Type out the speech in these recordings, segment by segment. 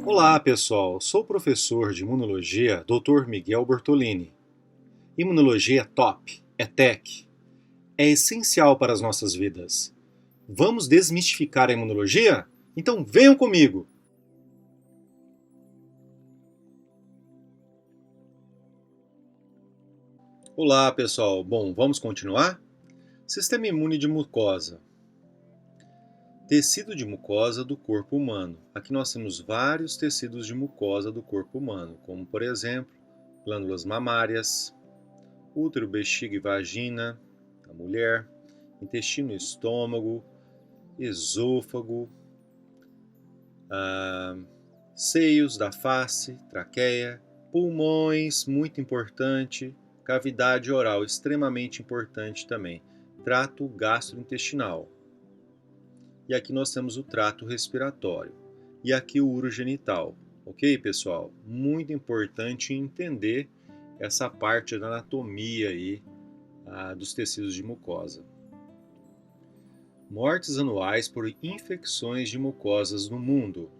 Olá, pessoal. Sou o professor de imunologia, Dr. Miguel Bortolini. Imunologia é top, é tech, é essencial para as nossas vidas. Vamos desmistificar a imunologia? Então venham comigo! Olá, pessoal. Bom, vamos continuar? Sistema imune de mucosa. Tecido de mucosa do corpo humano. Aqui nós temos vários tecidos de mucosa do corpo humano, como por exemplo, glândulas mamárias, útero, bexiga e vagina da mulher, intestino e estômago, esôfago, seios da face, traqueia, pulmões, muito importante, cavidade oral, extremamente importante também, trato gastrointestinal. E aqui nós temos o trato respiratório. E aqui o urogenital. Ok, pessoal? Muito importante entender essa parte da anatomia aí, dos tecidos de mucosa. Mortes anuais por infecções de mucosas no mundo.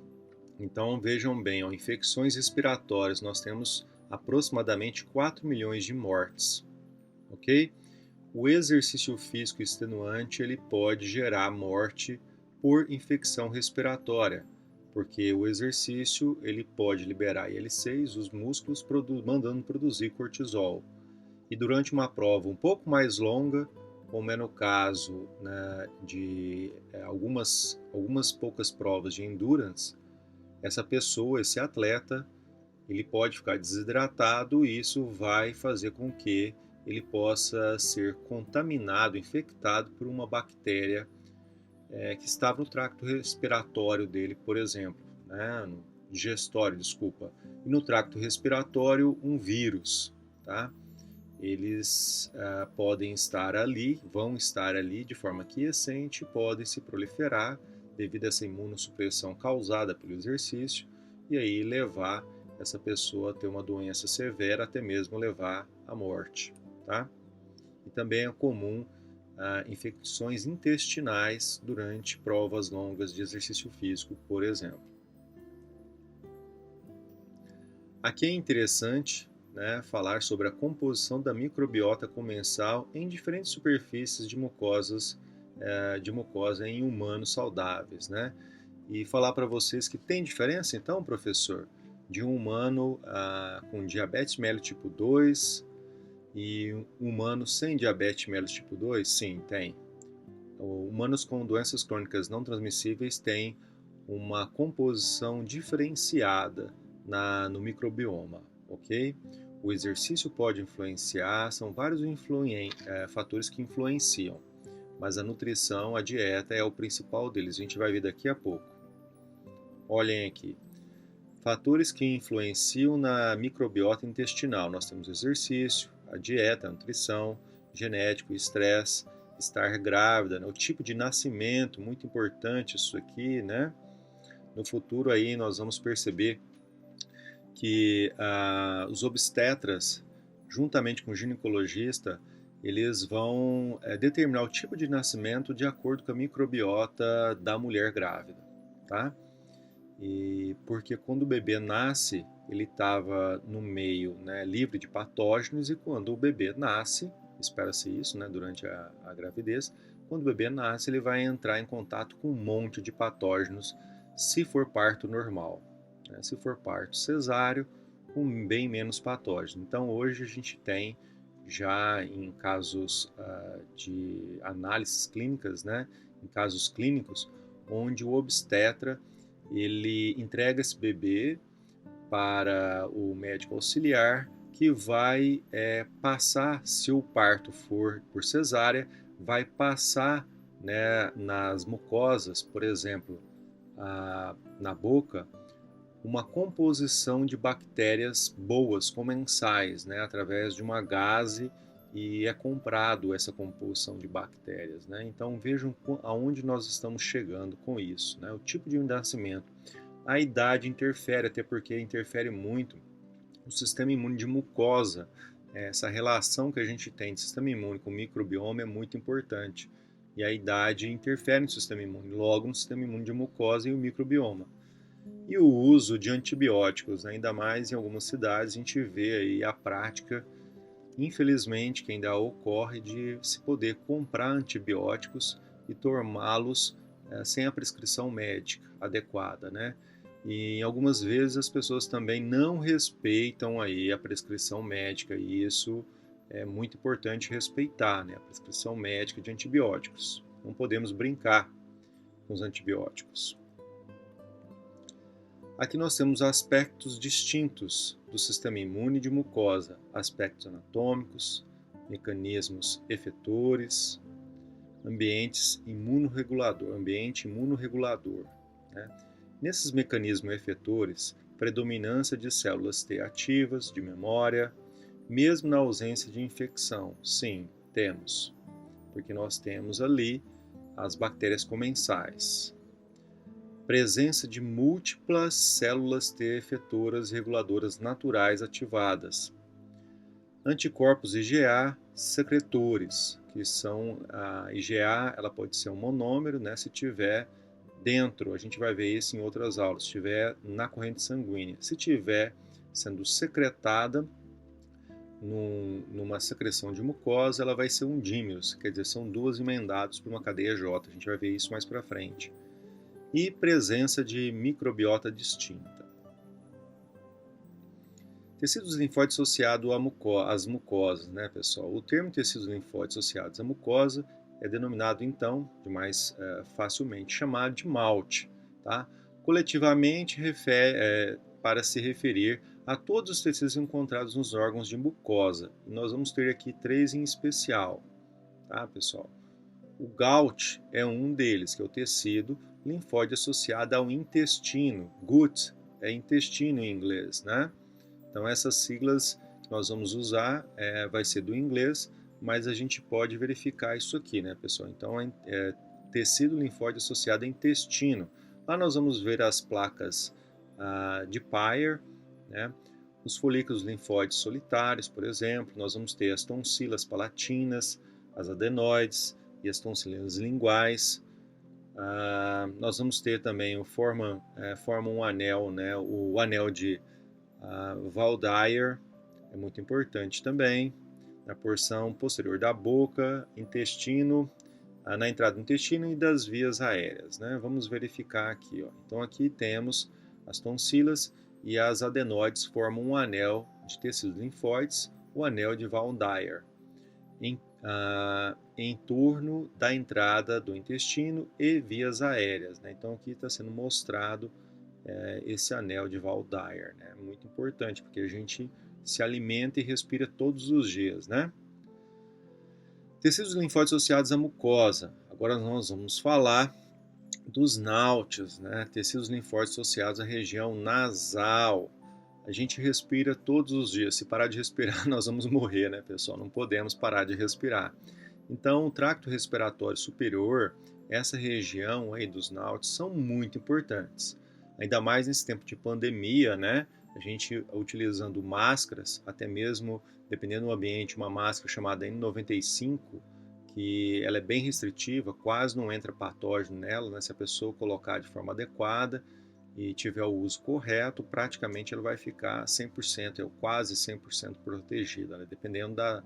Então vejam bem, infecções respiratórias, nós temos aproximadamente 4 milhões de mortes. Ok? O exercício físico extenuante ele pode gerar morte por infecção respiratória, porque o exercício ele pode liberar IL-6, os músculos mandando produzir cortisol. E durante uma prova um pouco mais longa, como é no caso, né, de algumas poucas provas de endurance, essa pessoa, esse atleta, ele pode ficar desidratado e isso vai fazer com que ele possa ser contaminado, infectado por uma bactéria que estava no tracto respiratório dele, por exemplo, né, no digestório, desculpa, e no tracto respiratório um vírus, tá? Eles podem estar ali, vão estar ali de forma quiescente, podem se proliferar devido a essa imunossupressão causada pelo exercício e aí levar essa pessoa a ter uma doença severa, até mesmo levar à morte, tá? E também é comum infecções intestinais durante provas longas de exercício físico, por exemplo. Aqui é interessante, né, falar sobre a composição da microbiota comensal em diferentes superfícies de mucosas, de mucosa em humanos saudáveis, né? E falar para vocês que tem diferença, então, professor, de um humano com diabetes mellitus tipo 2 e um humano sem diabetes mellitus tipo 2? Sim, tem. Humanos com doenças crônicas não transmissíveis têm uma composição diferenciada no microbioma, ok? O exercício pode influenciar, são vários fatores que influenciam, mas a nutrição, a dieta é o principal deles, a gente vai ver daqui a pouco. Olhem aqui, fatores que influenciam na microbiota intestinal, nós temos o exercício, a dieta, a nutrição, genético, estresse, estar grávida, né? O tipo de nascimento, muito importante isso aqui, né? No futuro aí nós vamos perceber que os obstetras, juntamente com o ginecologista, eles vão determinar o tipo de nascimento de acordo com a microbiota da mulher grávida, tá? E porque quando o bebê nasce, ele estava no meio, né, livre de patógenos, e quando o bebê nasce, espera-se isso, né, durante a gravidez, quando o bebê nasce, ele vai entrar em contato com um monte de patógenos, se for parto normal, né? Se for parto cesáreo, com bem menos patógenos. Então hoje a gente tem já em casos de análises clínicas, né, em casos clínicos, onde o obstetra ele entrega esse bebê para o médico auxiliar, que vai passar, se o parto for por cesárea, vai passar, né, nas mucosas, por exemplo, na boca, uma composição de bactérias boas, comensais, né, através de uma gase, e é comprado essa composição de bactérias, né? Então vejam aonde nós estamos chegando com isso, né? O tipo de nascimento. A idade interfere, até porque interfere muito o sistema imune de mucosa. Essa relação que a gente tem de sistema imune com microbioma é muito importante. E a idade interfere no sistema imune, logo no sistema imune de mucosa e o microbioma. E o uso de antibióticos, né? Ainda mais em algumas cidades a gente vê aí a prática, infelizmente, que ainda ocorre de se poder comprar antibióticos e tomá-los sem a prescrição médica adequada, né? E algumas vezes as pessoas também não respeitam aí a prescrição médica e isso é muito importante respeitar, né? A prescrição médica de antibióticos. Não podemos brincar com os antibióticos. Aqui nós temos aspectos distintos do sistema imune de mucosa, aspectos anatômicos, mecanismos efetores, ambiente imunorregulador. Né? Nesses mecanismos efetores, predominância de células T ativas, de memória, mesmo na ausência de infecção. Sim, temos, porque nós temos ali as bactérias comensais. Presença de múltiplas células T efetoras reguladoras naturais ativadas. Anticorpos IgA secretores, que são a IgA, ela pode ser um monômero, né, se tiver dentro, a gente vai ver isso em outras aulas, se tiver na corrente sanguínea. Se tiver sendo secretada numa secreção de mucosa, ela vai ser um dímeros, quer dizer, são duas emendados por uma cadeia J. A gente vai ver isso mais para frente. E presença de microbiota distinta. Tecidos linfóides associados às mucosas, né, pessoal? O termo tecidos linfóides associados à mucosa é denominado, então, de mais facilmente chamado de MALT, tá? Coletivamente, para se referir a todos os tecidos encontrados nos órgãos de mucosa. E nós vamos ter aqui três em especial, tá, pessoal? O GALT é um deles, que é o tecido linfóide associado ao intestino. Gut é intestino em inglês, né? Então essas siglas que nós vamos usar vai ser do inglês, mas a gente pode verificar isso aqui, né, pessoal? Então é tecido linfóide associado a intestino. Lá nós vamos ver as placas de Peyer, né? Os folículos linfóides solitários, por exemplo, nós vamos ter as tonsilas palatinas, as adenoides e as tonsilas linguais. Nós vamos ter também forma um anel, né? O anel de Waldeyer é muito importante também. Na porção posterior da boca, intestino, na entrada do intestino e das vias aéreas, né? Vamos verificar aqui, ó. Então aqui temos as tonsilas e as adenoides formam um anel de tecidos linfóides, o anel de Waldeyer, em torno da entrada do intestino e vias aéreas, né? Então aqui está sendo mostrado esse anel de Waldeyer, né? Muito importante, porque a gente se alimenta e respira todos os dias, né? Tecidos linfóides associados à mucosa. Agora nós vamos falar dos náuteos, né? Tecidos linfóides associados à região nasal. A gente respira todos os dias. Se parar de respirar, nós vamos morrer, né, pessoal? Não podemos parar de respirar. Então, o tracto respiratório superior, essa região aí dos náuteos são muito importantes. Ainda mais nesse tempo de pandemia, né? A gente utilizando máscaras, até mesmo, dependendo do ambiente, uma máscara chamada N95, que ela é bem restritiva, quase não entra patógeno nela, né? Se a pessoa colocar de forma adequada e tiver o uso correto, praticamente ela vai ficar 100%, ou quase 100% protegida, né? Dependendo da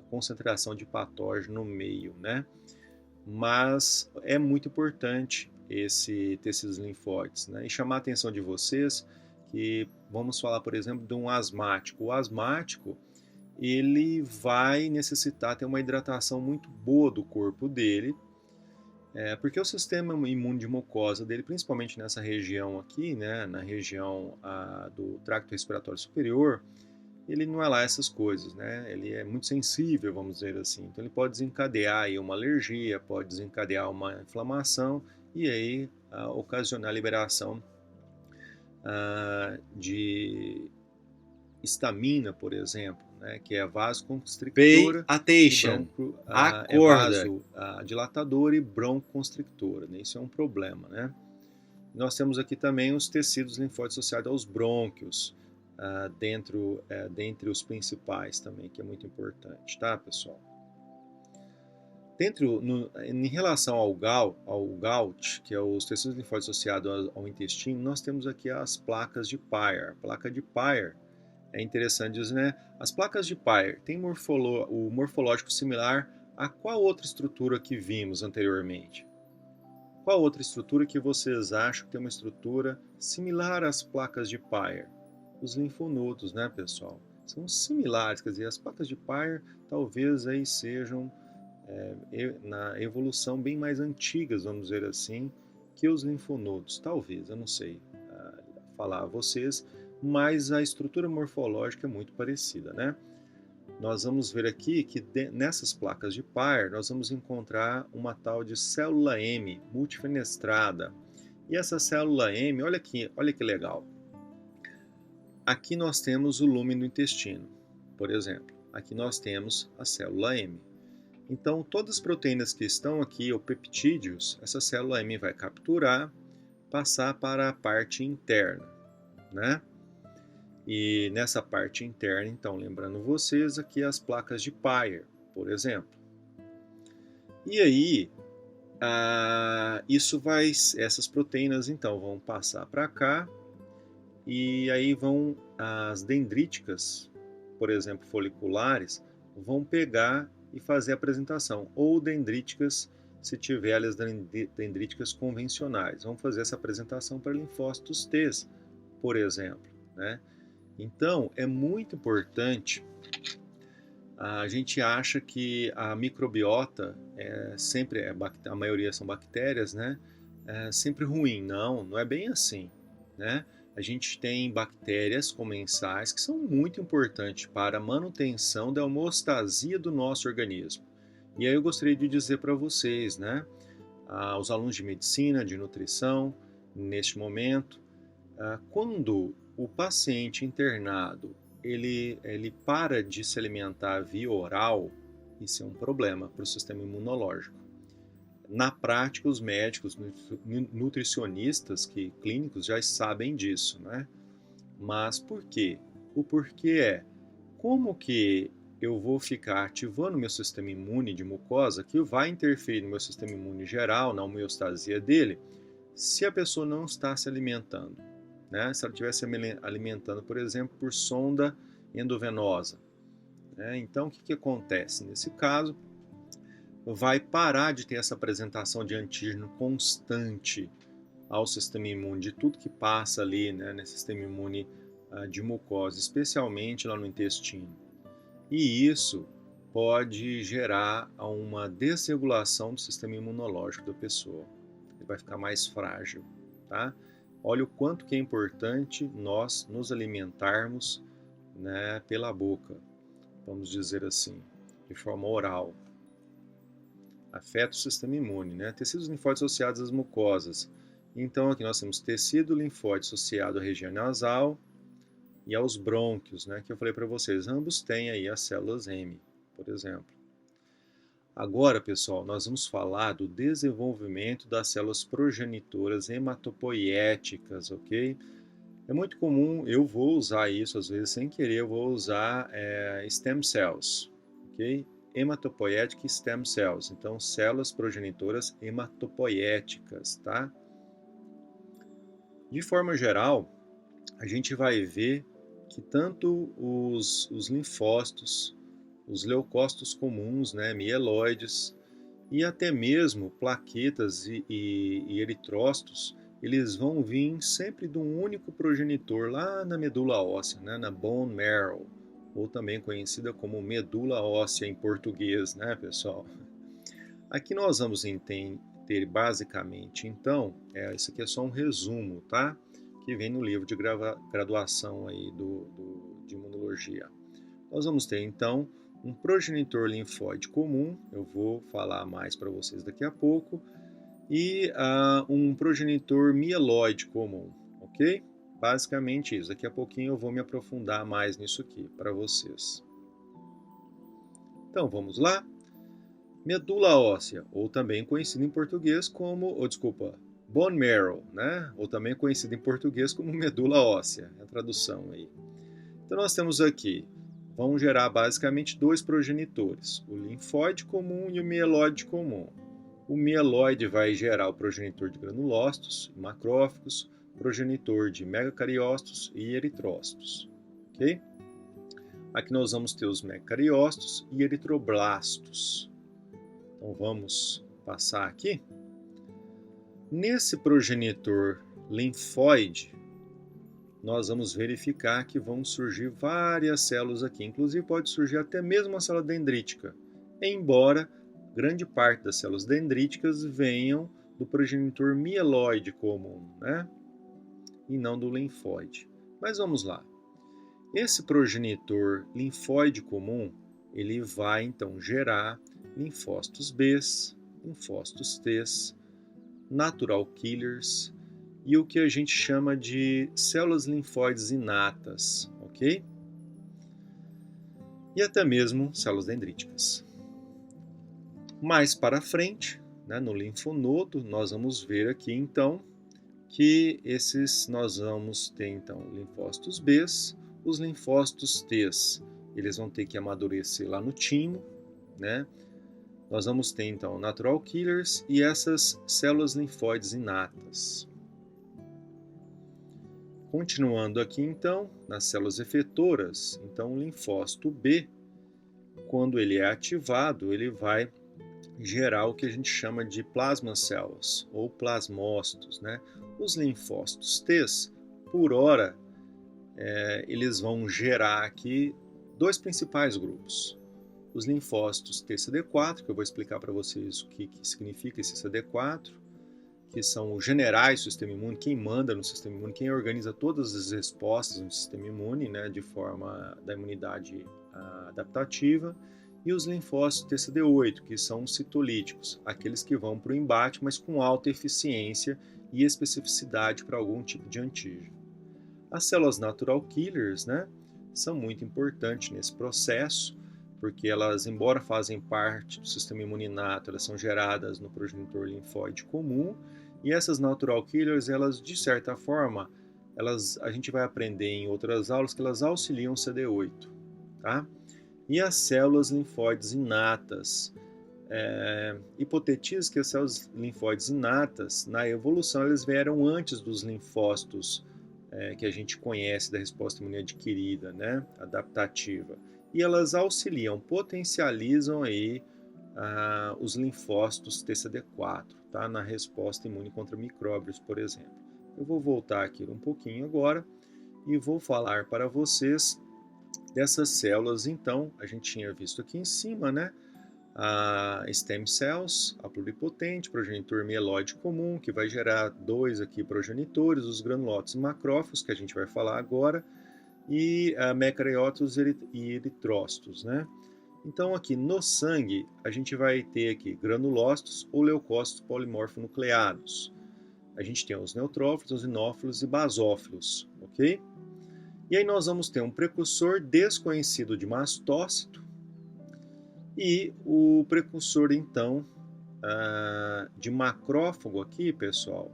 concentração de patógeno no meio, né? Mas é muito importante esse tecidos linfóides, né? E chamar a atenção de vocês que vamos falar, por exemplo, de um asmático. O asmático, ele vai necessitar ter uma hidratação muito boa do corpo dele, porque o sistema imune de mucosa dele, principalmente nessa região aqui, né, na região do tracto respiratório superior, ele não é lá essas coisas, né? Ele é muito sensível, vamos dizer assim. Então ele pode desencadear aí uma alergia, pode desencadear uma inflamação e aí ocasionar a liberação de histamina, por exemplo, né? Que é a vasoconstrictora. Pay attention. É Acorda. vasodilatadora e broncoconstrictora, né? Isso é um problema, né? Nós temos aqui também os tecidos linfóides associados aos brônquios, dentre os principais também, que é muito importante, tá, pessoal? Em relação ao GALT, que é os tecidos linfóides associados ao intestino, nós temos aqui as placas de Peyer. A placa de Peyer é interessante dizer, né? As placas de Peyer têm o morfológico similar a qual outra estrutura que vimos anteriormente? Qual outra estrutura que vocês acham que tem uma estrutura similar às placas de Peyer? Os linfonodos, né, pessoal? São similares, quer dizer, as placas de Peyer talvez aí sejam na evolução bem mais antigas, vamos dizer assim, que os linfonodos. Talvez, eu não sei falar a vocês, mas a estrutura morfológica é muito parecida, né? Nós vamos ver aqui que nessas placas de Peyer nós vamos encontrar uma tal de célula M multifenestrada. E essa célula M, olha que legal. Aqui nós temos o lúmen do intestino, por exemplo. Aqui nós temos a célula M. Então, todas as proteínas que estão aqui, ou peptídeos, essa célula M vai capturar, passar para a parte interna, né? E nessa parte interna, então, lembrando vocês, aqui as placas de Peyer, por exemplo. E aí, essas proteínas, então, vão passar para cá, e aí vão as dendríticas, por exemplo, foliculares, vão pegar e fazer a apresentação, ou dendríticas, se tiver as dendríticas convencionais, vão fazer essa apresentação para linfócitos T, por exemplo, né? Então, é muito importante, a gente acha que a microbiota a maioria são bactérias, né? É sempre ruim. Não, não é bem assim, né? A gente tem bactérias comensais que são muito importantes para a manutenção da homeostasia do nosso organismo. E aí eu gostaria de dizer para vocês, né? Os alunos de medicina, de nutrição, neste momento, quando o paciente internado ele para de se alimentar via oral, isso é um problema para o sistema imunológico. Na prática, os médicos, nutricionistas clínicos já sabem disso, né? Mas por quê? O porquê é como que eu vou ficar ativando meu sistema imune de mucosa, que vai interferir no meu sistema imune geral, na homeostasia dele, se a pessoa não está se alimentando, né? Se ela estiver se alimentando, por exemplo, por sonda endovenosa, né? Então, o que acontece? Nesse caso, vai parar de ter essa apresentação de antígeno constante ao sistema imune, de tudo que passa ali, né, nesse sistema imune de mucosa, especialmente lá no intestino. E isso pode gerar uma desregulação do sistema imunológico da pessoa. Ele vai ficar mais frágil, tá? Olha o quanto que é importante nós nos alimentarmos, né, pela boca, vamos dizer assim, de forma oral. Afeta o sistema imune, né? Tecidos linfóides associados às mucosas. Então aqui nós temos tecido linfóide associado à região nasal e aos brônquios, né? Que eu falei para vocês, ambos têm aí as células M, por exemplo. Agora, pessoal, nós vamos falar do desenvolvimento das células progenitoras hematopoiéticas, ok? É muito comum, eu vou usar isso, às vezes sem querer, eu vou usar stem cells, ok? Hematopoietic stem cells, então células progenitoras hematopoiéticas, tá? De forma geral, a gente vai ver que tanto os linfócitos, os leucócitos comuns, né, mieloides, e até mesmo plaquetas e eritrócitos, eles vão vir sempre de um único progenitor lá na medula óssea, né, na bone marrow, ou também conhecida como medula óssea em português, né, pessoal? Aqui nós vamos ter basicamente, então, isso aqui é só um resumo, tá? Que vem no livro de graduação aí de imunologia. Nós vamos ter, então, um progenitor linfóide comum, eu vou falar mais para vocês daqui a pouco, e um progenitor mieloide comum, ok? Basicamente isso. Daqui a pouquinho eu vou me aprofundar mais nisso aqui para vocês. Então, vamos lá? Medula óssea, ou também conhecido em português como, bone marrow, né? Ou também conhecido em português como medula óssea, é a tradução aí. Então nós temos aqui vão gerar basicamente dois progenitores, o linfóide comum e o mieloide comum. O mieloide vai gerar o progenitor de granulócitos, macrófagos, progenitor de megacariócitos e eritrócitos. Ok? Aqui nós vamos ter os megacariócitos e eritroblastos. Então vamos passar aqui. Nesse progenitor linfóide, nós vamos verificar que vão surgir várias células aqui. Inclusive pode surgir até mesmo uma célula dendrítica, embora grande parte das células dendríticas venham do progenitor mieloide comum, né? E não do linfóide. Mas vamos lá. Esse progenitor linfóide comum, ele vai então gerar linfócitos B, linfócitos T, natural killers e o que a gente chama de células linfóides inatas, ok? E até mesmo células dendríticas. Mais para frente, né, no linfonodo, nós vamos ver aqui então que nós vamos ter então linfócitos B, os linfócitos T, eles vão ter que amadurecer lá no timo, né? Nós vamos ter então natural killers e essas células linfóides inatas. Continuando aqui então, nas células efetoras, então o linfócito B, quando ele é ativado, ele vai gerar o que a gente chama de plasma cells ou plasmócitos, né? Os linfócitos T, por hora, eles vão gerar aqui dois principais grupos. Os linfócitos TCD4, que eu vou explicar para vocês o que significa esse CD4, que são os generais do sistema imune, quem manda no sistema imune, quem organiza todas as respostas no sistema imune, né, de forma da imunidade adaptativa, e os linfócitos TCD8, que são os citolíticos, aqueles que vão para o embate, mas com alta eficiência e especificidade para algum tipo de antígeno. As células natural killers, né, são muito importantes nesse processo, porque elas, embora fazem parte do sistema imune inato, elas são geradas no progenitor linfóide comum, e essas natural killers, elas, de certa forma, a gente vai aprender em outras aulas que elas auxiliam o CD8, tá? E as células linfóides inatas. Hipotetiza que as células linfóides inatas, na evolução, eles vieram antes dos linfócitos que a gente conhece da resposta imune adquirida, né, adaptativa. E elas auxiliam, potencializam aí os linfócitos TCD4, tá, na resposta imune contra micróbios, por exemplo. Eu vou voltar aqui um pouquinho agora e vou falar para vocês dessas células. Então, a gente tinha visto aqui em cima, né, a stem cells, a pluripotente, progenitor mieloide comum, que vai gerar dois aqui progenitores, os granulócitos macrófagos, que a gente vai falar agora, e mecariócitos e eritrócitos, né? Então, aqui no sangue, a gente vai ter aqui granulócitos ou leucócitos polimorfonucleados. A gente tem os neutrófilos, os eosinofilos e basófilos, ok? E aí nós vamos ter um precursor desconhecido de mastócito e o precursor, então, de macrófago aqui, pessoal.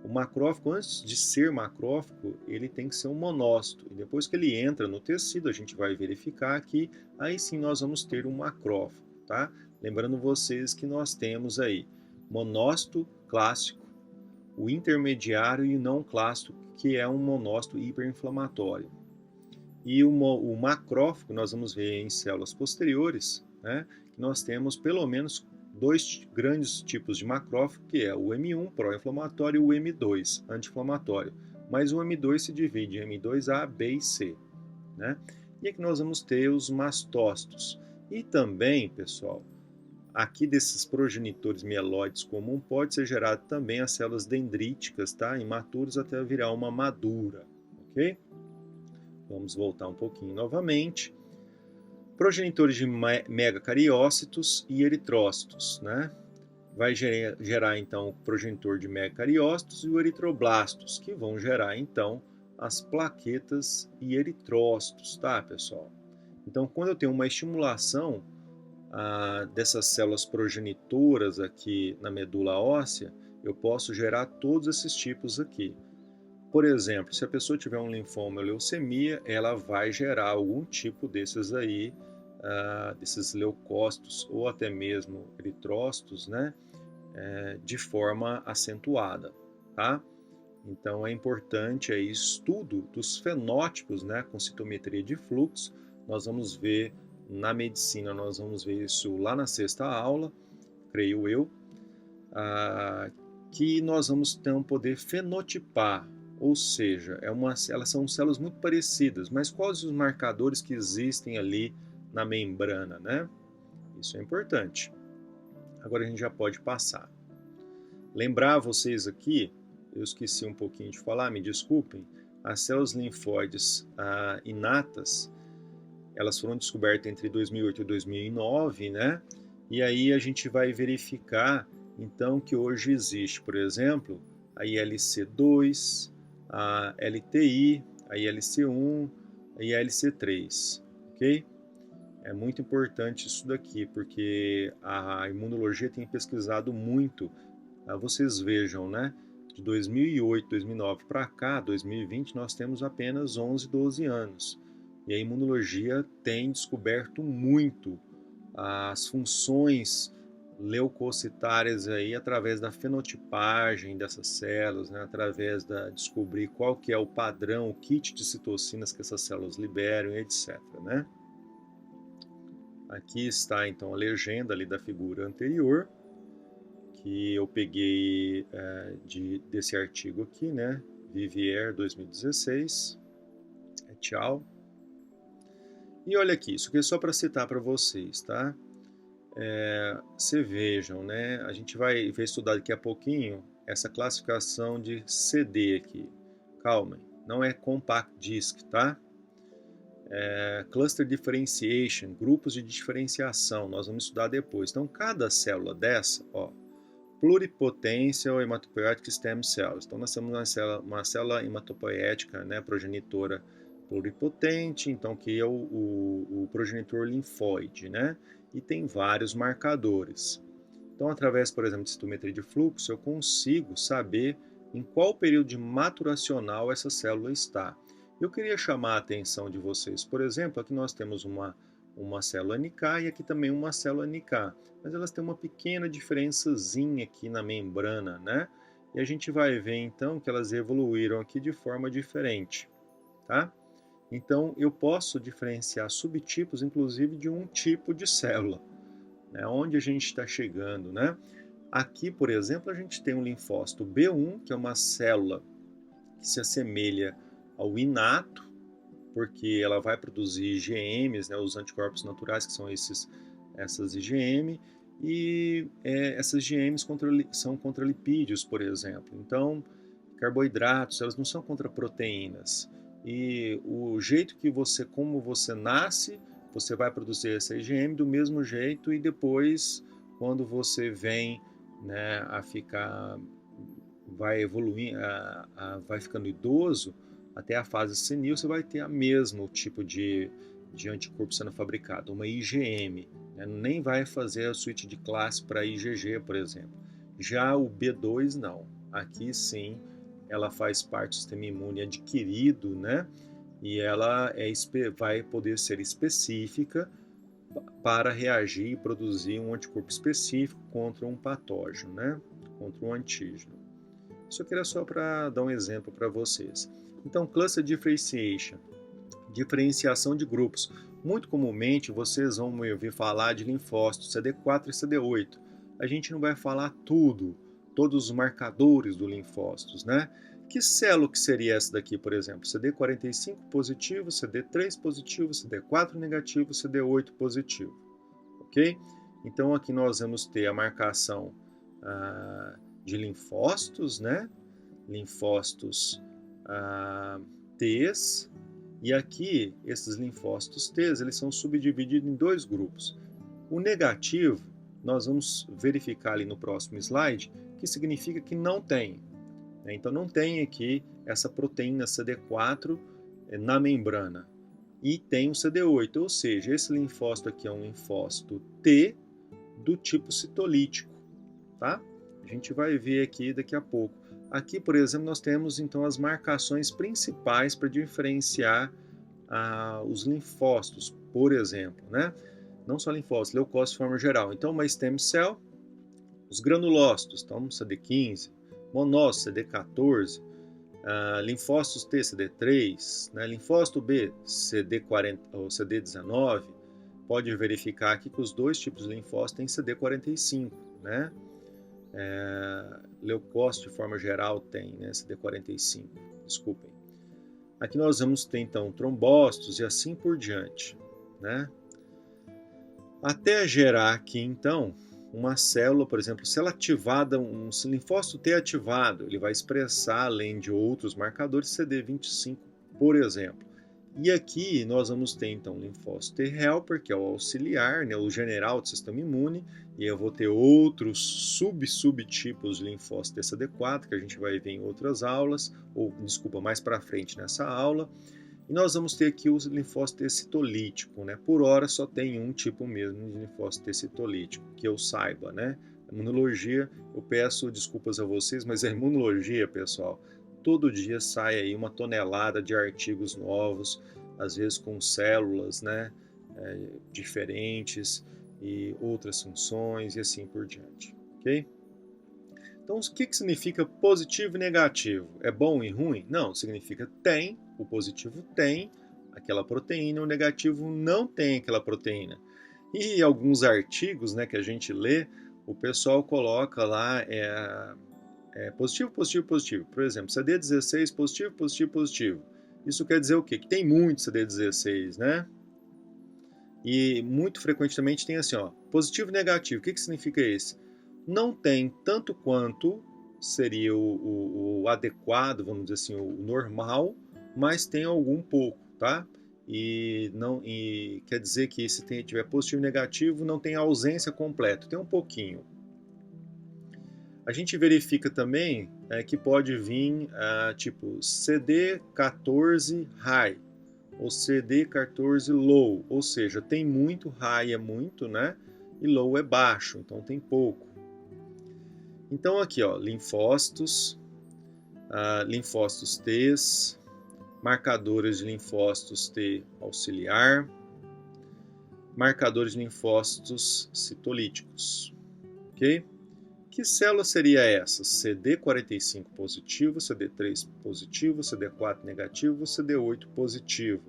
O macrófago, antes de ser macrófago, ele tem que ser um monócito. E depois que ele entra no tecido, a gente vai verificar aqui, aí sim nós vamos ter um macrófago, tá? Lembrando vocês que nós temos aí monócito clássico, o intermediário e o não clássico, que é um monócito hiperinflamatório. E o macrófago, nós vamos ver em células posteriores, né, que nós temos pelo menos dois grandes tipos de macrófago, que é o M1, pró-inflamatório, e o M2, anti-inflamatório. Mas o M2 se divide em M2A, B e C, né? E aqui nós vamos ter os mastócitos. E também, pessoal, aqui desses progenitores mieloides comum pode ser gerado também as células dendríticas, tá? Imaturas até virar uma madura, ok? Vamos voltar um pouquinho novamente. Progenitores de megacariócitos e eritrócitos, né? Vai gerar então o progenitor de megacariócitos e o eritroblastos, que vão gerar então as plaquetas e eritrócitos, tá, pessoal? Então, quando eu tenho uma estimulação dessas células progenitoras aqui na medula óssea, eu posso gerar todos esses tipos aqui. Por exemplo, se a pessoa tiver um linfoma ou leucemia, ela vai gerar algum tipo desses aí, desses leucócitos ou até mesmo eritrócitos, né, de forma acentuada, tá? Então é importante aí estudo dos fenótipos, né, com citometria de fluxo. Nós vamos ver na medicina, nós vamos ver isso lá na sexta aula, creio eu, que nós vamos ter um poder fenotipar, ou seja, elas são células muito parecidas, mas quais os marcadores que existem ali na membrana, né? Isso é importante. Agora a gente já pode passar. Lembrar vocês aqui, eu esqueci um pouquinho de falar, me desculpem, as células linfóides inatas, elas foram descobertas entre 2008 e 2009, né? E aí a gente vai verificar, então, que hoje existe, por exemplo, a ILC2, a LTI, a ILC1 e a ILC3, ok? É muito importante isso daqui, porque a imunologia tem pesquisado muito. Vocês vejam, né? De 2008, 2009 para cá, 2020, nós temos apenas 11, 12 anos. E a imunologia tem descoberto muito as funções leucocitárias aí através da fenotipagem dessas células, né? Através da descobrir qual que é o padrão, o kit de citocinas que essas células liberam, etc, né? Aqui está então a legenda ali da figura anterior, que eu peguei desse artigo aqui, né? Vivier 2016, tchau. E olha aqui, isso aqui é só para citar para vocês, tá? Vocês vejam, né? A gente vai estudar daqui a pouquinho essa classificação de CD aqui. Calma, não é compact disc, tá? Cluster differentiation, grupos de diferenciação, nós vamos estudar depois. Então, cada célula dessa, ó, pluripotential hematopoietic stem cells. Então, nós temos uma célula hematopoética, né, progenitora pluripotente, então que é o progenitor linfóide, né? E tem vários marcadores. Então, através, por exemplo, de citometria de fluxo, eu consigo saber em qual período de maturacional essa célula está. Eu queria chamar a atenção de vocês, por exemplo, aqui nós temos uma célula NK e aqui também uma célula NK, mas elas têm uma pequena diferençazinha aqui na membrana, né? E a gente vai ver então que elas evoluíram aqui de forma diferente, tá? Então eu posso diferenciar subtipos, inclusive de um tipo de célula, né? Onde a gente está chegando, né? Aqui, por exemplo, a gente tem um linfócito B1, que é uma célula que se assemelha ao inato, porque ela vai produzir IgMs, né, os anticorpos naturais, que são essas IgM, e essas IgMs são contra lipídios, por exemplo. Então, carboidratos, elas não são contra proteínas. E o jeito que como você nasce, você vai produzir essa IgM do mesmo jeito, e depois, quando você vem, né, vai evoluindo, vai ficando idoso, até a fase senil, você vai ter o mesmo tipo de anticorpo sendo fabricado, uma IgM, né? Nem vai fazer a switch de classe para IgG, por exemplo. Já o B2 não, aqui sim ela faz parte do sistema imune adquirido, né? E ela vai poder ser específica para reagir e produzir um anticorpo específico contra um patógeno, né? Contra um antígeno. Isso aqui era só para dar um exemplo para vocês. Então, cluster differentiation, diferenciação de grupos. Muito comumente vocês vão me ouvir falar de linfócitos CD4 e CD8. A gente não vai falar todos os marcadores do linfócitos, né? Que célula que seria essa daqui, por exemplo? CD45 positivo, CD3 positivo, CD4 negativo, CD8 positivo, ok? Então aqui nós vamos ter a marcação de linfócitos, né? Linfócitos T's, e aqui esses linfócitos T's, eles são subdivididos em dois grupos. O negativo, nós vamos verificar ali no próximo slide, que significa que não tem. Então não tem aqui essa proteína CD4 na membrana. E tem o CD8, ou seja, esse linfócito aqui é um linfócito T do tipo citolítico, tá? A gente vai ver aqui daqui a pouco. aqui, por exemplo, nós temos então as marcações principais para diferenciar os linfócitos, por exemplo, né? Não só linfócitos, leucócitos de forma geral. Então, uma stem cell, os granulócitos, então CD15, monócitos, CD14, linfócitos T, CD3, né? Linfócito B, CD40 ou CD19. Pode verificar aqui que os dois tipos de linfócitos têm CD45, né? Leucócito de forma geral tem, né, CD45, desculpem. Aqui nós vamos ter então trombócitos e assim por diante, né? Até gerar aqui então uma célula, por exemplo, se ela ativada, um linfócito T ativado, ele vai expressar, além de outros marcadores, CD25, por exemplo. E aqui nós vamos ter então o linfócito T helper, que é o auxiliar, né, o general do sistema imune, e eu vou ter outros subtipos de linfócito TCD4, que a gente vai ver em outras aulas, ou desculpa, mais para frente nessa aula. E nós vamos ter aqui o linfócito T citolítico, né? Por hora só tem um tipo mesmo de linfócito T citolítico, que eu saiba, né? A imunologia, eu peço desculpas a vocês, mas a imunologia, pessoal, todo dia sai aí uma tonelada de artigos novos, às vezes com células, né, diferentes e outras funções e assim por diante, ok? Então, o que significa positivo e negativo? É bom e ruim? Não, significa tem, o positivo tem aquela proteína, o negativo não tem aquela proteína. E alguns artigos, né, que a gente lê, o pessoal coloca lá positivo, positivo, positivo. Por exemplo, CD16 positivo, positivo, positivo. Isso quer dizer o quê? Que tem muito CD16, né? E muito frequentemente tem assim, ó, positivo e negativo. O que significa esse? Não tem tanto quanto seria o adequado, vamos dizer assim, o normal, mas tem algum pouco, tá? E quer dizer que se tiver positivo e negativo, não tem ausência completa, tem um pouquinho. A gente verifica também que pode vir tipo CD14 high ou CD14 low, ou seja, tem muito, high é muito, né? E low é baixo, então tem pouco. Então aqui, ó, linfócitos, linfócitos T, marcadores de linfócitos T auxiliar, marcadores de linfócitos citolíticos, ok? Que célula seria essa? CD45 positivo, CD3 positivo, CD4 negativo, CD8 positivo.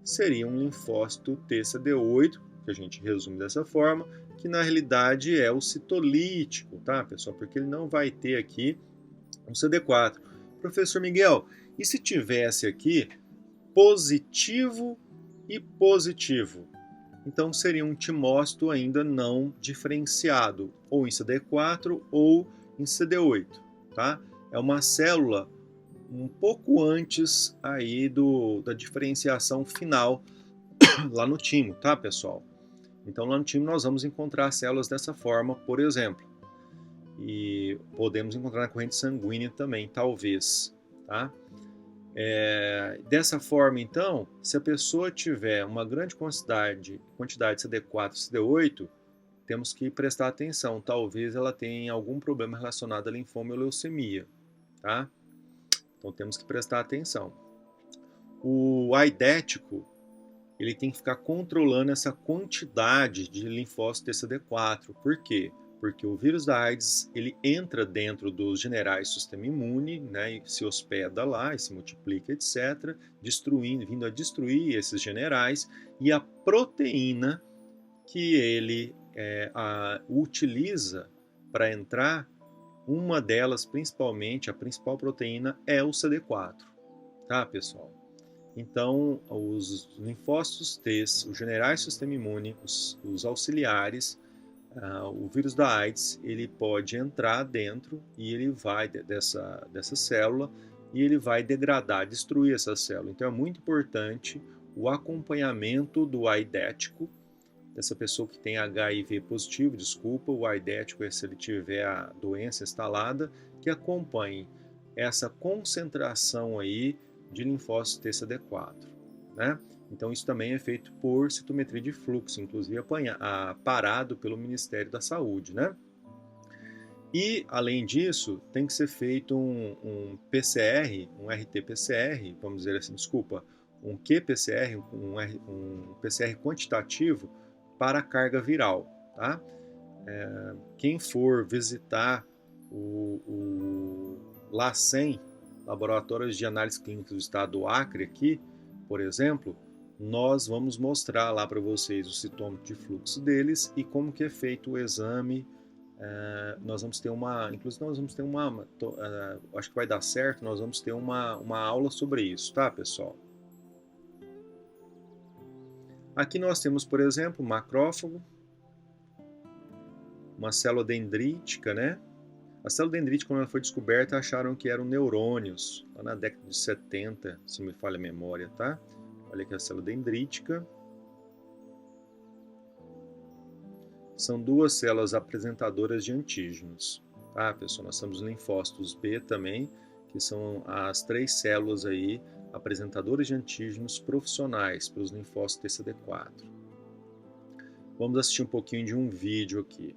Seria um linfócito TCD8, que a gente resume dessa forma, que na realidade é o citolítico, tá, pessoal? Porque ele não vai ter aqui um CD4. Professor Miguel, e se tivesse aqui positivo e positivo? Então seria um timócito ainda não diferenciado, ou em CD4 ou em CD8, tá? É uma célula um pouco antes aí da diferenciação final lá no timo, tá, pessoal? Então lá no timo nós vamos encontrar células dessa forma, por exemplo. E podemos encontrar na corrente sanguínea também, talvez, tá? Dessa forma, então, se a pessoa tiver uma grande quantidade de CD4 e CD8, temos que prestar atenção. Talvez ela tenha algum problema relacionado a linfoma ou leucemia, tá? Então temos que prestar atenção. O aidético, ele tem que ficar controlando essa quantidade de linfócito TCD4. Por quê? Porque o vírus da AIDS, ele entra dentro dos generais do sistema imune, né, e se hospeda lá, e se multiplica, etc., vindo a destruir esses generais, e a proteína que ele utiliza para entrar, uma delas, principalmente, a principal proteína é o CD4, tá, pessoal? Então, os linfócitos T, os generais do sistema imune, os auxiliares, o vírus da AIDS, ele pode entrar dentro e ele vai dessa célula e ele vai degradar, destruir essa célula. Então, é muito importante o acompanhamento do aidético, dessa pessoa que tem HIV positivo, o aidético é se ele tiver a doença instalada, que acompanhe essa concentração aí de linfócitos TCD4, né? Então isso também é feito por citometria de fluxo, inclusive parado pelo Ministério da Saúde, né? E, além disso, tem que ser feito um PCR, um RT-PCR, vamos dizer assim, desculpa, um qPCR, um PCR quantitativo para a carga viral, tá? Quem for visitar o LACEN, Laboratórios de Análise Clínica do Estado do Acre, aqui, por exemplo, nós vamos mostrar lá para vocês o citômetro de fluxo deles e como que é feito o exame. Nós vamos ter inclusive nós vamos ter acho que vai dar certo, nós vamos ter uma aula sobre isso, tá, pessoal? Aqui nós temos, por exemplo, um macrófago, uma célula dendrítica, né? A célula dendrítica, quando ela foi descoberta, acharam que eram neurônios, lá na década de 70, se não me falha a memória, tá? Olha aqui a célula dendrítica. São duas células apresentadoras de antígenos, tá, pessoal? Nós temos linfócitos B também, que são as 3 células aí apresentadoras de antígenos profissionais para os linfócitos TCD4. Vamos assistir um pouquinho de um vídeo aqui.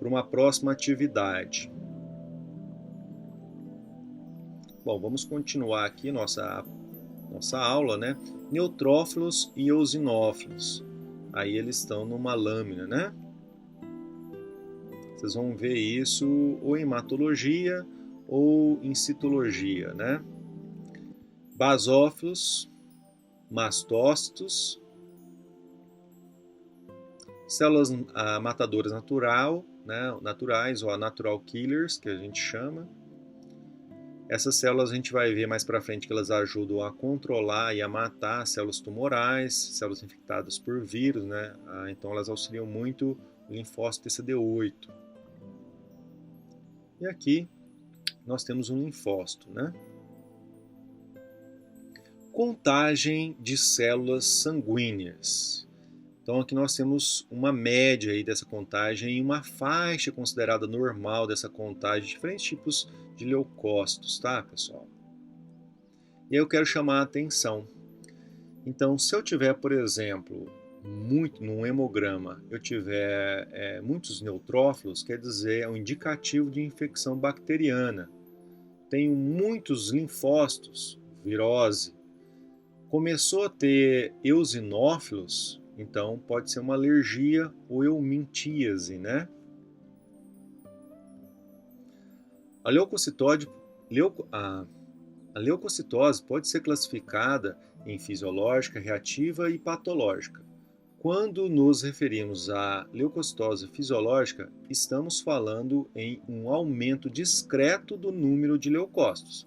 Para uma próxima atividade. Bom, vamos continuar aqui nossa aula, né? Neutrófilos e eosinófilos. Aí eles estão numa lâmina, né? Vocês vão ver isso ou em hematologia ou em citologia, né? Basófilos, mastócitos, células matadoras naturais ou natural killers, que a gente chama. Essas células a gente vai ver mais para frente que elas ajudam a controlar e a matar células tumorais, células infectadas por vírus, né? Então elas auxiliam muito o linfócito TCD8. E aqui nós temos um linfócito, né? Contagem de células sanguíneas. Então aqui nós temos uma média aí dessa contagem e uma faixa considerada normal dessa contagem de diferentes tipos de leucócitos, tá, pessoal? E aí eu quero chamar a atenção. Então, se eu tiver, por exemplo, num hemograma, eu tiver muitos neutrófilos, quer dizer, é um indicativo de infecção bacteriana. Tenho muitos linfócitos, virose. Começou a ter eosinófilos, então pode ser uma alergia ou eumintíase, né? A leucocitose pode ser classificada em fisiológica, reativa e patológica. Quando nos referimos à leucocitose fisiológica, estamos falando em um aumento discreto do número de leucócitos.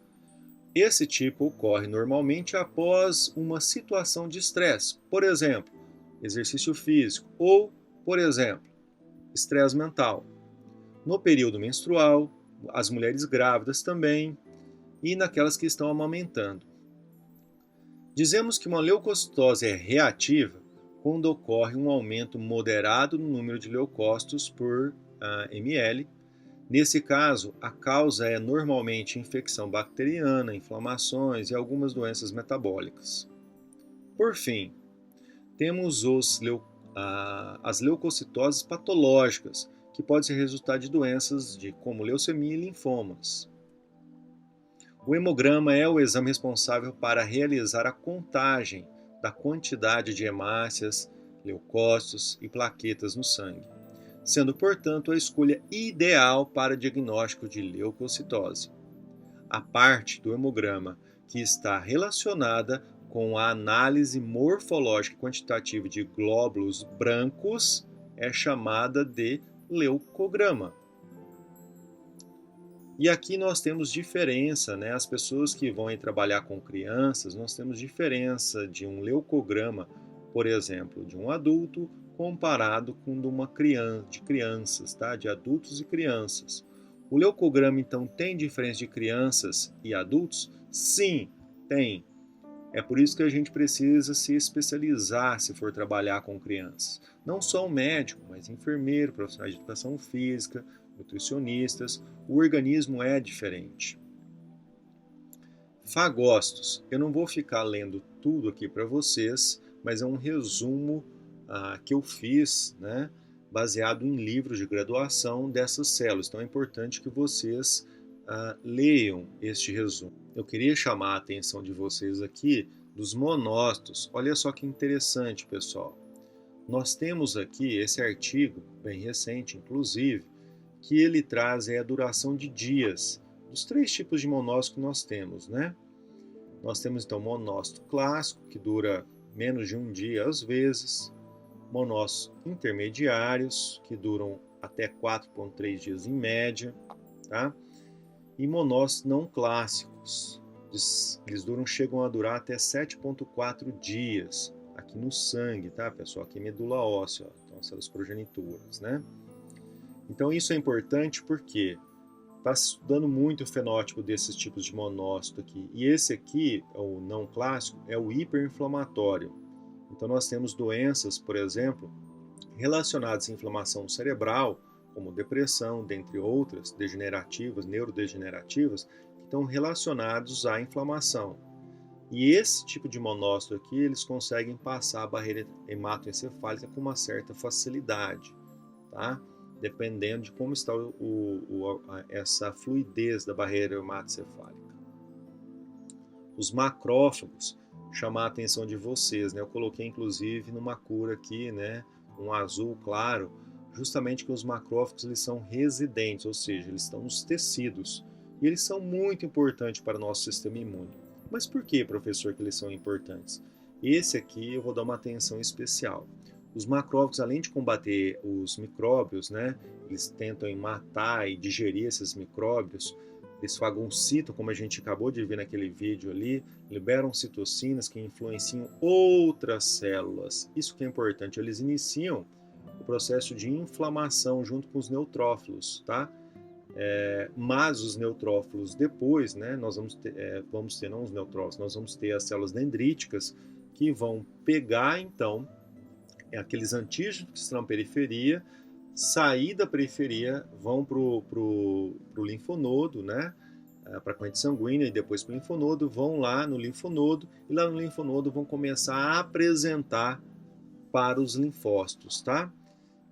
Esse tipo ocorre normalmente após uma situação de estresse, por exemplo, exercício físico ou, por exemplo, estresse mental. No período menstrual, as mulheres grávidas também e naquelas que estão amamentando. Dizemos que uma leucocitose é reativa quando ocorre um aumento moderado no número de leucócitos por ml. Nesse caso, a causa é normalmente infecção bacteriana, inflamações e algumas doenças metabólicas. Por fim, temos as leucocitoses patológicas, que podem ser resultado de doenças como leucemia e linfomas. O hemograma é o exame responsável para realizar a contagem da quantidade de hemácias, leucócitos e plaquetas no sangue, sendo, portanto, a escolha ideal para diagnóstico de leucocitose. A parte do hemograma que está relacionada com a análise morfológica e quantitativa de glóbulos brancos é chamada de leucograma. E aqui nós temos diferença, né? As pessoas que vão trabalhar com crianças, nós temos diferença de um leucograma, por exemplo, de um adulto comparado com de crianças, tá? De adultos e crianças. O leucograma, então, tem diferença de crianças e adultos? Sim, tem. É por isso que a gente precisa se especializar se for trabalhar com crianças. Não só o médico, mas enfermeiro, profissionais de educação física, nutricionistas. O organismo é diferente. Fagócitos. Eu não vou ficar lendo tudo aqui para vocês, mas é um resumo que eu fiz, né, baseado em livros de graduação dessas células. Então é importante que vocês leiam este resumo. Eu queria chamar a atenção de vocês aqui dos monócitos. Olha só que interessante, pessoal. Nós temos aqui esse artigo, bem recente, inclusive, que ele traz a duração de dias dos 3 tipos de monócito que nós temos, né? Nós temos então monócito clássico, que dura menos de um dia às vezes, monócitos intermediários, que duram até 4,3 dias em média, tá? E monócitos não clássicos, eles chegam a durar até 7,4 dias aqui no sangue, tá, pessoal? Aqui medula óssea, ó, então células progenitoras, né? Então isso é importante porque está se estudando muito o fenótipo desses tipos de monócito aqui. E esse aqui, o não clássico, é o hiperinflamatório. Então nós temos doenças, por exemplo, relacionadas à inflamação cerebral, como depressão, dentre outras, degenerativas, neurodegenerativas, que estão relacionados à inflamação. E esse tipo de monócito aqui, eles conseguem passar a barreira hematoencefálica com uma certa facilidade, tá? Dependendo de como está essa fluidez da barreira hematoencefálica. Os macrófagos, chamar a atenção de vocês, né? Eu coloquei inclusive numa cor aqui, né? Um azul claro, justamente que os macrófagos eles são residentes, ou seja, eles estão nos tecidos. E eles são muito importantes para o nosso sistema imune. Mas por que, professor, que eles são importantes? Esse aqui eu vou dar uma atenção especial. Os macrófagos, além de combater os micróbios, né, eles tentam matar e digerir esses micróbios, eles fagocitam, como a gente acabou de ver naquele vídeo ali, liberam citocinas que influenciam outras células. Isso que é importante, eles iniciam o processo de inflamação junto com os neutrófilos, tá? Mas os neutrófilos depois, né, nós vamos ter não os neutrófilos, nós vamos ter as células dendríticas que vão pegar então aqueles antígenos que estão na periferia, sair da periferia, vão para o linfonodo, né, para a corrente sanguínea e depois para o linfonodo, vão lá no linfonodo e lá no linfonodo vão começar a apresentar para os linfócitos, tá?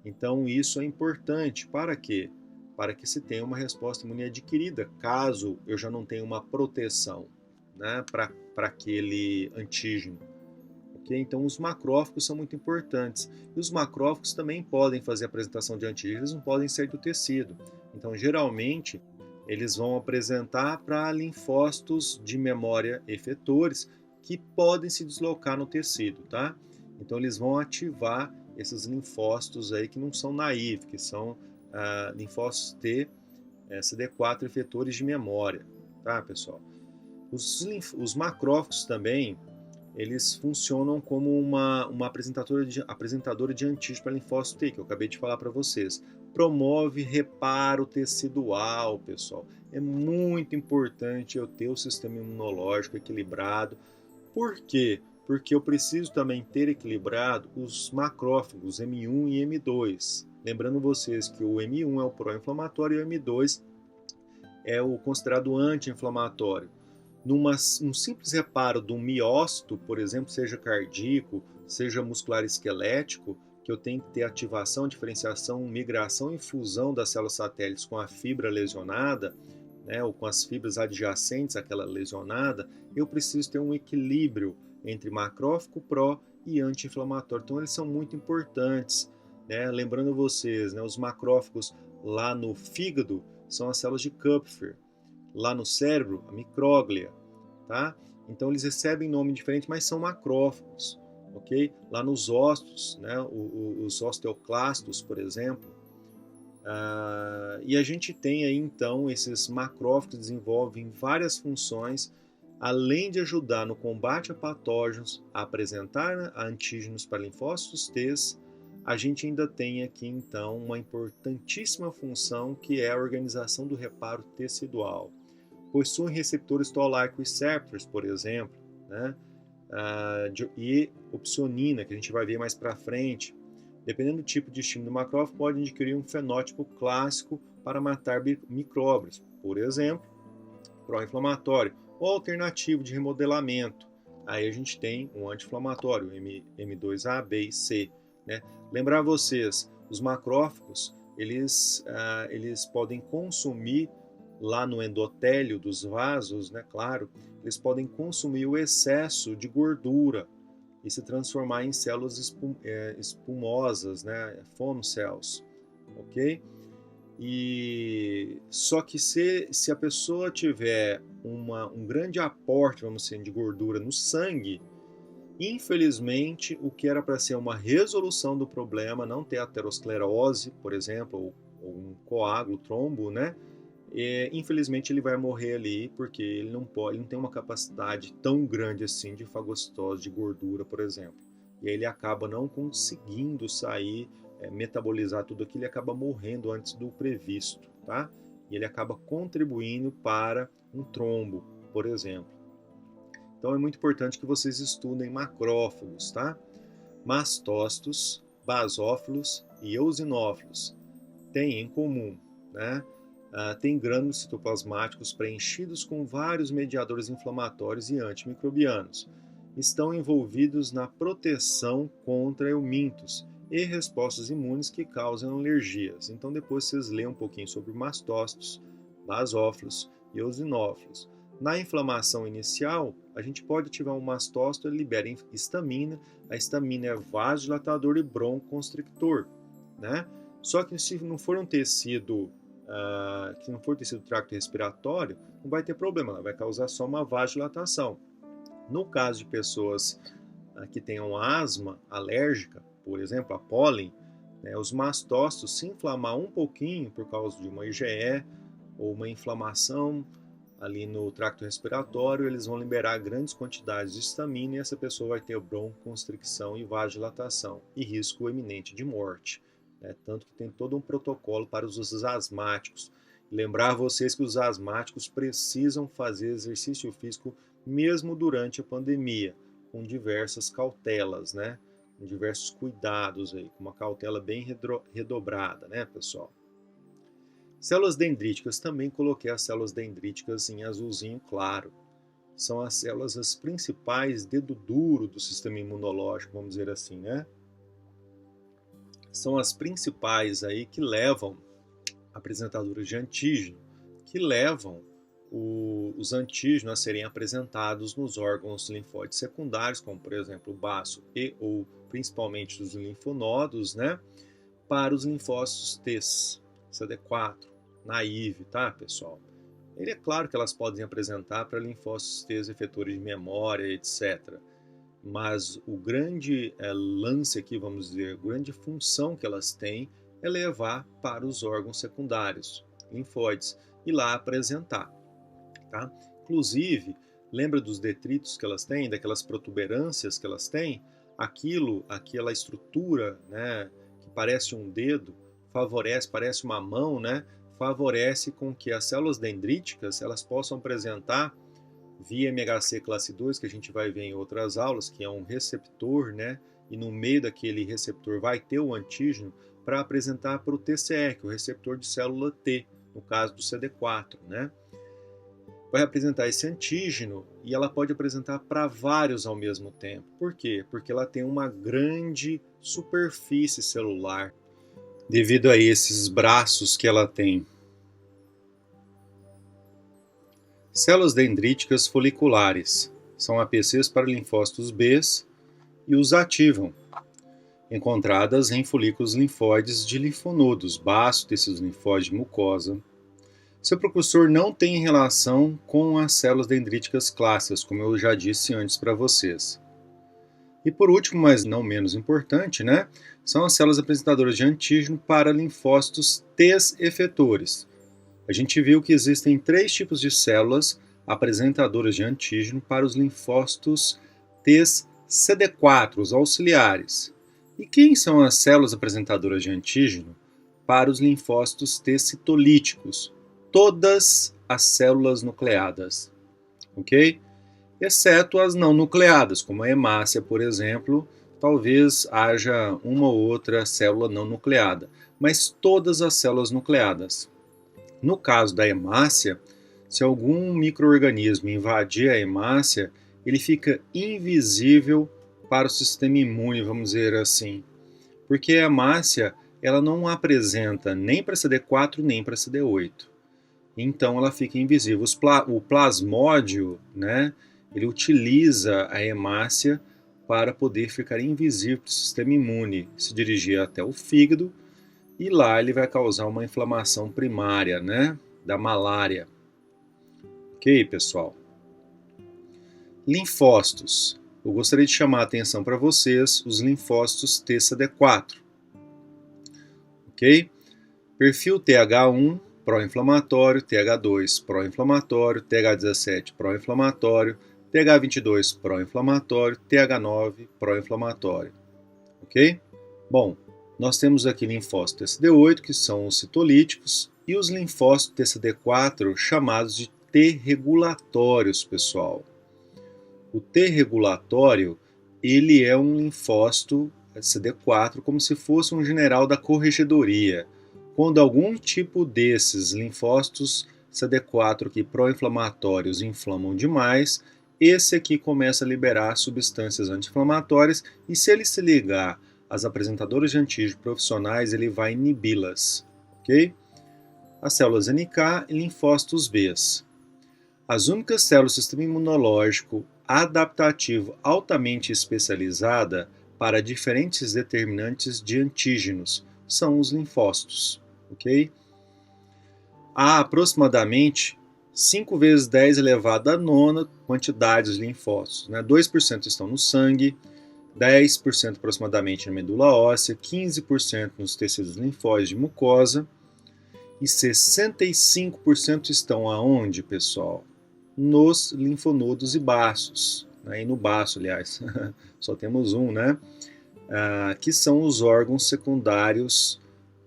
Então isso é importante para quê? Para que se tenha uma resposta imune adquirida, caso eu já não tenha uma proteção, né, para aquele antígeno. Okay? Então, os macrófagos são muito importantes. E os macrófagos também podem fazer a apresentação de antígenos, eles não podem sair do tecido. Então, geralmente, eles vão apresentar para linfócitos de memória efetores que podem se deslocar no tecido, tá? Então, eles vão ativar esses linfócitos aí que não são naïves, que são linfócitos T, CD4 efetores de memória, tá, pessoal? Os macrófagos também, eles funcionam como uma apresentadora de antígeno para linfócito T, que eu acabei de falar para vocês. Promove reparo tecidual, pessoal. É muito importante eu ter o sistema imunológico equilibrado. Por quê? Porque eu preciso também ter equilibrado os macrófagos M1 e M2. Lembrando vocês que o M1 é o pró-inflamatório e o M2 é o considerado anti-inflamatório. Num simples reparo de um miócito, por exemplo, seja cardíaco, seja muscular esquelético, que eu tenho que ter ativação, diferenciação, migração e fusão das células satélites com a fibra lesionada, né, ou com as fibras adjacentes àquela lesionada, eu preciso ter um equilíbrio entre macrófago, pró e anti-inflamatório. Então, eles são muito importantes. Né? Lembrando vocês, né, os macrófagos lá no fígado são as células de Kupffer. Lá no cérebro, a micróglia, tá? Então eles recebem nome diferente, mas são macrófagos, ok? Lá nos ossos, né? Os osteoclastos, por exemplo. E a gente tem aí então esses macrófagos que desenvolvem várias funções, além de ajudar no combate a patógenos, a apresentar antígenos para linfócitos T, a gente ainda tem aqui então uma importantíssima função que é a organização do reparo tecidual. Possuem receptores toll-like receptors, por exemplo, né? E opsonina, que a gente vai ver mais para frente. Dependendo do tipo de estímulo do macrófago, pode adquirir um fenótipo clássico para matar micróbios, por exemplo, pró-inflamatório, ou alternativo de remodelamento. Aí a gente tem um anti-inflamatório, M2A, B e C. Né? Lembrar vocês, os macrófagos, eles podem consumir lá no endotélio dos vasos, né, claro, eles podem consumir o excesso de gordura e se transformar em células espumosas, né, foam cells, ok? E só que se a pessoa tiver um grande aporte, vamos dizer, de gordura no sangue, infelizmente, o que era para ser uma resolução do problema, não ter aterosclerose, por exemplo, ou um coágulo, trombo, né? Infelizmente ele vai morrer ali porque ele não tem uma capacidade tão grande assim de fagocitose de gordura, por exemplo. E aí ele acaba não conseguindo sair, metabolizar tudo aquilo e acaba morrendo antes do previsto, tá? E ele acaba contribuindo para um trombo, por exemplo. Então é muito importante que vocês estudem macrófagos, tá? Mastócitos, basófilos e eosinófilos têm em comum, né? Tem grânulos citoplasmáticos preenchidos com vários mediadores inflamatórios e antimicrobianos. Estão envolvidos na proteção contra eumintos e respostas imunes que causam alergias. Então depois vocês leem um pouquinho sobre mastócitos, basófilos e eosinófilos. Na inflamação inicial, a gente pode ativar um mastócito, ele libera histamina. A histamina é vasodilatador e broncoconstrictor, né? Só que se não for um tecido que não for tecido tracto respiratório, não vai ter problema, ela vai causar só uma vasodilatação. No caso de pessoas que tenham asma alérgica, por exemplo, a pólen, né, os mastócitos se inflamar um pouquinho por causa de uma IgE ou uma inflamação ali no tracto respiratório, eles vão liberar grandes quantidades de histamina e essa pessoa vai ter broncoconstricção e vasodilatação e risco eminente de morte. Tanto que tem todo um protocolo para os asmáticos. Lembrar vocês que os asmáticos precisam fazer exercício físico mesmo durante a pandemia, com diversas cautelas, né? Com diversos cuidados aí, com uma cautela bem redobrada, né, pessoal? Células dendríticas, também coloquei as células dendríticas em azulzinho claro. São as células as principais dedo duro do sistema imunológico, vamos dizer assim, né? São as principais aí que levam apresentadoras de antígeno, que levam os antígenos a serem apresentados nos órgãos linfóides secundários, como por exemplo o baço e ou principalmente os linfonodos, né, para os linfócitos T, CD4, naive, tá, pessoal? Ele é claro que elas podem apresentar para linfócitos T efetores de memória, etc. Mas o grande lance aqui, vamos dizer, a grande função que elas têm é levar para os órgãos secundários, linfóides, e lá apresentar. Tá? Inclusive, lembra dos detritos que elas têm, daquelas protuberâncias que elas têm? Aquela estrutura, né, que parece um dedo, parece uma mão, né, favorece com que as células dendríticas elas possam apresentar via MHC classe 2, que a gente vai ver em outras aulas, que é um receptor, né? E no meio daquele receptor vai ter o antígeno para apresentar para o TCE, que é o receptor de célula T, no caso do CD4, né? Vai apresentar esse antígeno e ela pode apresentar para vários ao mesmo tempo. Por quê? Porque ela tem uma grande superfície celular devido a esses braços que ela tem. Células dendríticas foliculares são APCs para linfócitos B e os ativam, encontradas em folículos linfóides de linfonodos, baço, tecidos linfóides de mucosa. Seu precursor não tem relação com as células dendríticas clássicas, como eu já disse antes para vocês. E por último, mas não menos importante, né, são as células apresentadoras de antígeno para linfócitos T efetores. A gente viu que existem 3 tipos de células apresentadoras de antígeno para os linfócitos T CD4, os auxiliares. E quem são as células apresentadoras de antígeno para os linfócitos T citolíticos? Todas as células nucleadas, ok? Exceto as não nucleadas, como a hemácia, por exemplo, talvez haja uma ou outra célula não nucleada, mas todas as células nucleadas. No caso da hemácia, se algum micro-organismo invadir a hemácia, ele fica invisível para o sistema imune, vamos dizer assim, porque a hemácia ela não apresenta nem para CD4 nem para CD8. Então ela fica invisível. O plasmódio, né, ele utiliza a hemácia para poder ficar invisível para o sistema imune, se dirigir até o fígado e lá ele vai causar uma inflamação primária, né, da malária. Ok, pessoal? Linfócitos. Eu gostaria de chamar a atenção para vocês os linfócitos TCD4. Ok? Perfil TH1, pró-inflamatório, TH2, pró-inflamatório, TH17, pró-inflamatório, TH22, pró-inflamatório, TH9, pró-inflamatório. Ok? Bom, nós temos aqui linfócitos TCD8, que são os citolíticos, e os linfócitos TCD4, chamados de T regulatórios, pessoal. O T regulatório, ele é um linfócito CD4, como se fosse um general da corregedoria. Quando algum tipo desses linfócitos CD4 aqui pró-inflamatórios inflamam demais, esse aqui começa a liberar substâncias anti-inflamatórias e se ele se ligar às apresentadoras de antígeno profissionais, ele vai inibi-las, ok? As células NK e linfócitos B. As únicas células do sistema imunológico adaptativo altamente especializada para diferentes determinantes de antígenos são os linfócitos, ok? Há aproximadamente 5 vezes 10 elevado a nona quantidade de linfócitos, né? 2% estão no sangue, 10% aproximadamente na medula óssea, 15% nos tecidos linfóides de mucosa e 65% estão aonde, pessoal? Nos linfonodos e baços, né? E no baço, aliás, só temos um, né? Que são os órgãos secundários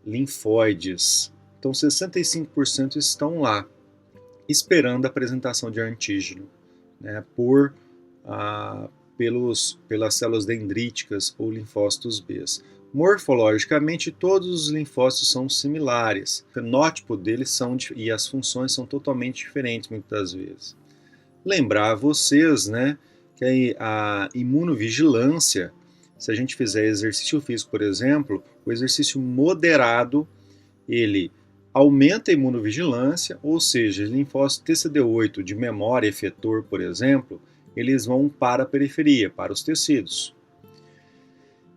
linfóides. Então, 65% estão lá, esperando a apresentação de antígeno, né? Pelas células dendríticas ou linfócitos B. Morfologicamente, todos os linfócitos são similares. O fenótipo deles e as funções são totalmente diferentes, muitas vezes. Lembrar a vocês, né, que a imunovigilância, se a gente fizer exercício físico, por exemplo, o exercício moderado, ele aumenta a imunovigilância, ou seja, os linfócitos TCD8 de memória efetor, por exemplo, eles vão para a periferia, para os tecidos.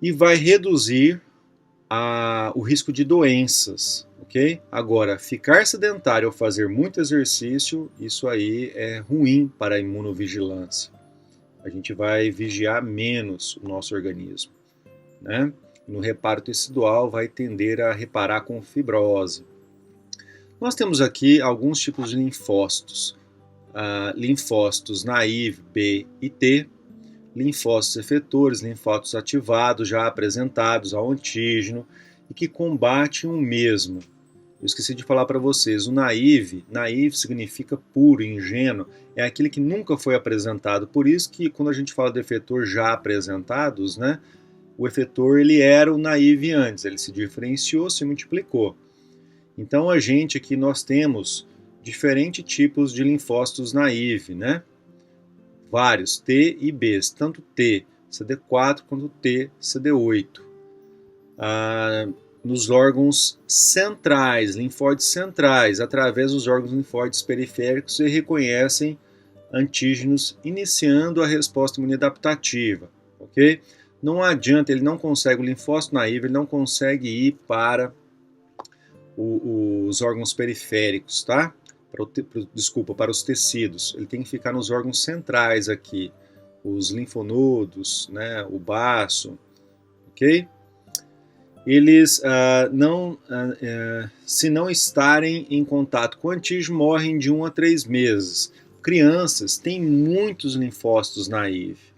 E vai reduzir o risco de doenças, ok? Agora, ficar sedentário ou fazer muito exercício, isso aí é ruim para a imunovigilância. A gente vai vigiar menos o nosso organismo, né? No reparo tecidual vai tender a reparar com fibrose. Nós temos aqui alguns tipos de linfócitos. Linfócitos naive B e T, linfócitos efetores, linfócitos ativados já apresentados ao antígeno e que combatem o mesmo. Eu esqueci de falar para vocês, o naive significa puro, ingênuo, é aquele que nunca foi apresentado. Por isso que quando a gente fala de efetor já apresentados, né, o efetor ele era o naive antes, ele se diferenciou, se multiplicou. Então a gente aqui nós temos diferentes tipos de linfócitos naive, né? Vários, T e B, tanto T CD4 quanto T CD8. Nos órgãos centrais, linfóides centrais, através dos órgãos linfóides periféricos, e reconhecem antígenos, iniciando a resposta imunidaptativa, ok? Não adianta, ele não consegue, o linfócito naive, ele não consegue ir para os órgãos periféricos, tá? Para os tecidos. Ele tem que ficar nos órgãos centrais aqui, os linfonodos, né, o baço, ok? Eles, se não estarem em contato com o antígeno, morrem de 1 a 3 meses. Crianças têm muitos linfócitos naive.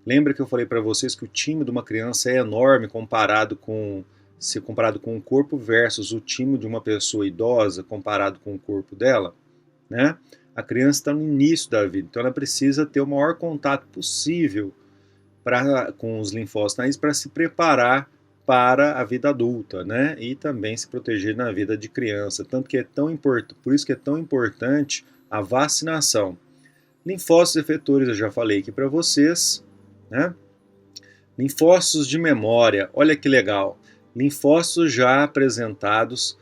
Lembra que eu falei para vocês que o time de uma criança é enorme comparado com o corpo versus o time de uma pessoa idosa comparado com o corpo dela, né? A criança está no início da vida, então ela precisa ter o maior contato possível com os linfócitos naives para se preparar para a vida adulta, né? E também se proteger na vida de criança, tanto que é tão importante, por isso que é tão importante a vacinação. Linfócitos efetores eu já falei aqui para vocês, né? Linfócitos de memória, olha que legal. Linfócitos já apresentados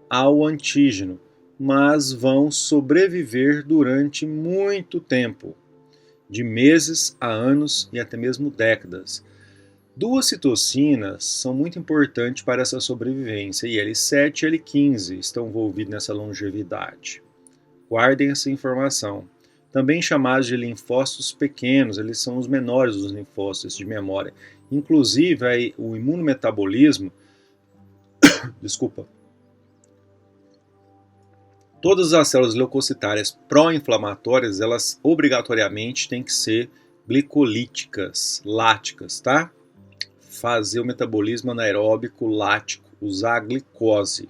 ao antígeno, mas vão sobreviver durante muito tempo, de meses a anos e até mesmo décadas. Duas citocinas são muito importantes para essa sobrevivência, IL-7 e IL-15 estão envolvidos nessa longevidade. Guardem essa informação. Também chamados de linfócitos pequenos, eles são os menores dos linfócitos de memória. Inclusive, aí, o imunometabolismo, todas as células leucocitárias pró-inflamatórias, elas obrigatoriamente têm que ser glicolíticas, láticas, tá? Fazer o metabolismo anaeróbico lático, usar a glicose.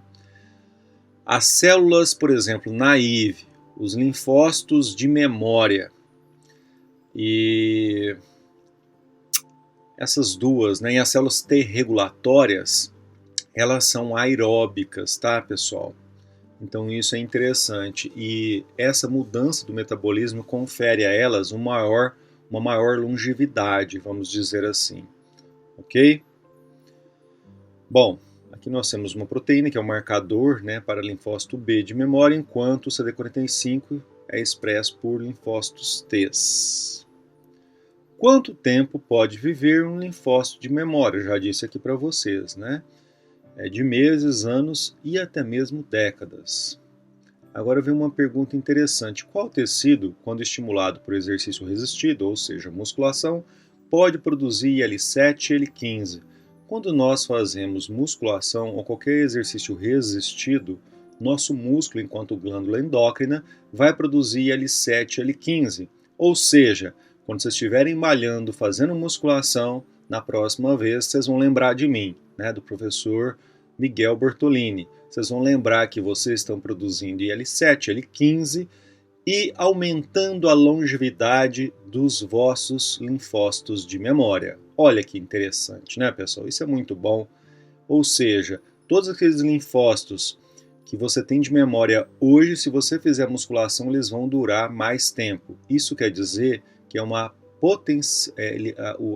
As células, por exemplo, naive, os linfócitos de memória e essas duas, né, e as células T regulatórias, elas são aeróbicas, tá, pessoal? Então isso é interessante e essa mudança do metabolismo confere a elas uma maior longevidade, vamos dizer assim. Ok? Bom, aqui nós temos uma proteína que é um marcador, né, para linfócito B de memória, enquanto o CD45 é expresso por linfócitos T. Quanto tempo pode viver um linfócito de memória? Eu já disse aqui para vocês, né? É de meses, anos e até mesmo décadas. Agora vem uma pergunta interessante. Qual tecido, quando estimulado por exercício resistido, ou seja, musculação, pode produzir IL-7 e IL-15? Quando nós fazemos musculação ou qualquer exercício resistido, nosso músculo, enquanto glândula endócrina, vai produzir IL-7 e IL-15. Ou seja, quando vocês estiverem malhando, fazendo musculação, na próxima vez vocês vão lembrar de mim, né, do professor Miguel Bortolini. Vocês vão lembrar que vocês estão produzindo IL-7, IL-15 e aumentando a longevidade dos vossos linfócitos de memória. Olha que interessante, né, pessoal? Isso é muito bom. Ou seja, todos aqueles linfócitos que você tem de memória hoje, se você fizer musculação, eles vão durar mais tempo. Isso quer dizer que é uma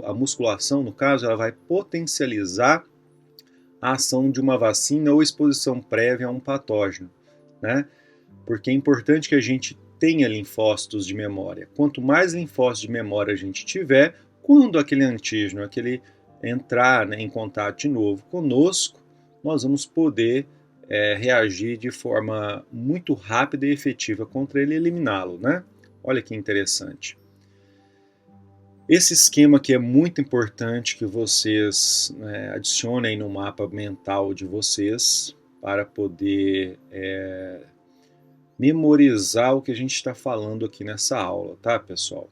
a musculação, no caso, ela vai potencializar a ação de uma vacina ou exposição prévia a um patógeno, né? Porque é importante que a gente tenha linfócitos de memória. Quanto mais linfócitos de memória a gente tiver, quando aquele antígeno, entrar, né, em contato de novo conosco, nós vamos poder reagir de forma muito rápida e efetiva contra ele e eliminá-lo, né? Olha que interessante. Esse esquema aqui é muito importante que vocês adicionem no mapa mental de vocês para poder memorizar o que a gente está falando aqui nessa aula, tá, pessoal?